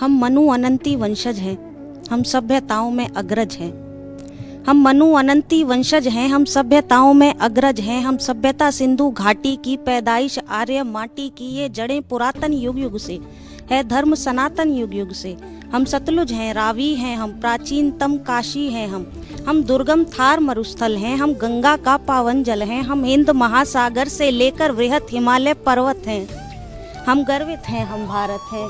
हम मनु अनंती वंशज हैं, हम सभ्यताओं में अग्रज हैं। हम मनु अनंती वंशज हैं, हम सभ्यताओं में अग्रज हैं। हम सभ्यता सिंधु घाटी की, पैदाइश आर्य माटी की, ये जड़ें पुरातन युग युग से है, धर्म सनातन युग युग से। हम सतलुज हैं, रावी हैं, हम प्राचीनतम काशी हैं। हम दुर्गम थार मरुस्थल हैं, हम गंगा का पावन जल हैं। हम हिंद महासागर से लेकर वृहत हिमालय पर्वत हैं। हम गर्वित हैं, हम भारत हैं।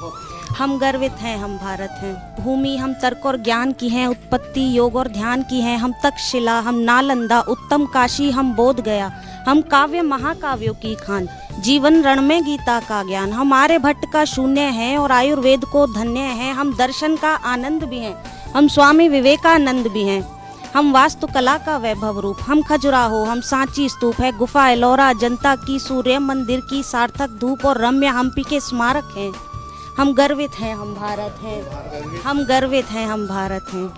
हम गर्वित हैं, हम भारत हैं। भूमि हम तर्क और ज्ञान की हैं, उत्पत्ति योग और ध्यान की हैं। हम तक्षशिला, हम नालंदा, उत्तम काशी, हम बोध गया। हम काव्य महाकाव्यों की खान, जीवन रण में गीता का ज्ञान। हम आर्यभट्ट का शून्य हैं और आयुर्वेद को धन्य हैं। हम दर्शन का आनंद भी हैं, हम स्वामी विवेकानंद भी हैं। हम वास्तुकला का वैभव रूप, हम खजुराहो, हम सांची स्तूप है, गुफा एलोरा, जनता की सूर्य मंदिर की सार्थक धूप और रम्य हम्पी के स्मारक हैं। हम गर्वित हैं, हम भारत हैं। हम गर्वित हैं, हम भारत हैं।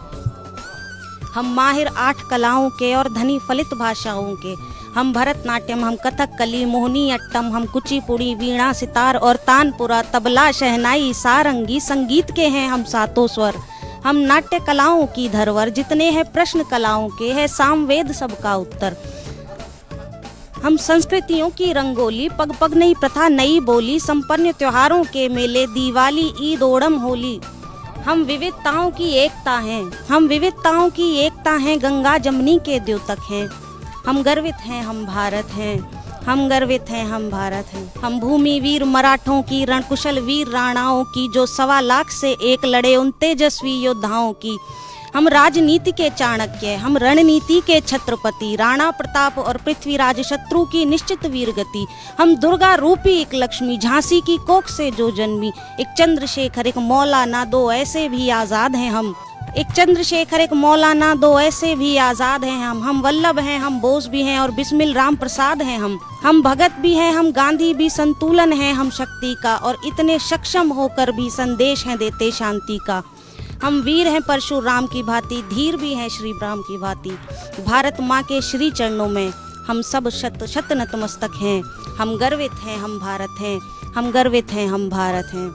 हम माहिर 8 कलाओं के और धनी फलित भाषाओं के। हम भरतनाट्यम, हम कथकली, मोहिनी अट्टम, हम कुचिपुड़ी, वीणा, सितार और तानपुरा, तबला, शहनाई, सारंगी संगीत के हैं हम सातों स्वर। हम नाट्य कलाओं की धरोहर, जितने हैं प्रश्न कलाओं के, है सामवेद सबका उत्तर। हम संस्कृतियों की रंगोली, पग पग नई प्रथा नई बोली, संपन्न त्योहारों के मेले, दिवाली, ईद, ओणम, होली। हम विविधताओं की एकता हैं, हम विविधताओं की एकता हैं, गंगा जमुनी के द्योतक हैं। हम गर्वित हैं, हम भारत हैं। हम गर्वित हैं, हम भारत हैं। हम भूमि वीर मराठों की, रणकुशल वीर राणाओं की, जो 1.25 लाख से एक लड़े उन तेजस्वी योद्धाओं की। हम राजनीति के चाणक्य, हम रणनीति के छत्रपति, राणा प्रताप और पृथ्वीराज शत्रु की निश्चित वीरगति। हम दुर्गा रूपी एक लक्ष्मी, झांसी की कोख से जो जन्मी। एक चंद्रशेखर, एक मौलाना, दो ऐसे भी आजाद हैं हम। एक चंद्रशेखर, एक मौलाना, दो ऐसे भी आजाद हैं हम। हम वल्लभ हैं, हम बोस भी हैं और बिस्मिल राम प्रसाद हैं हम। हम भगत भी हैं, हम गांधी भी, संतुलन है हम शक्ति का, और इतने सक्षम होकर भी संदेश हैं देते शांति का। हम वीर हैं परशुराम की भांति, धीर भी हैं श्री राम की भांति। भारत माँ के श्री चरणों में हम सब शत शत नतमस्तक हैं। हम गर्वित हैं, हम भारत हैं। हम गर्वित हैं, हम भारत हैं।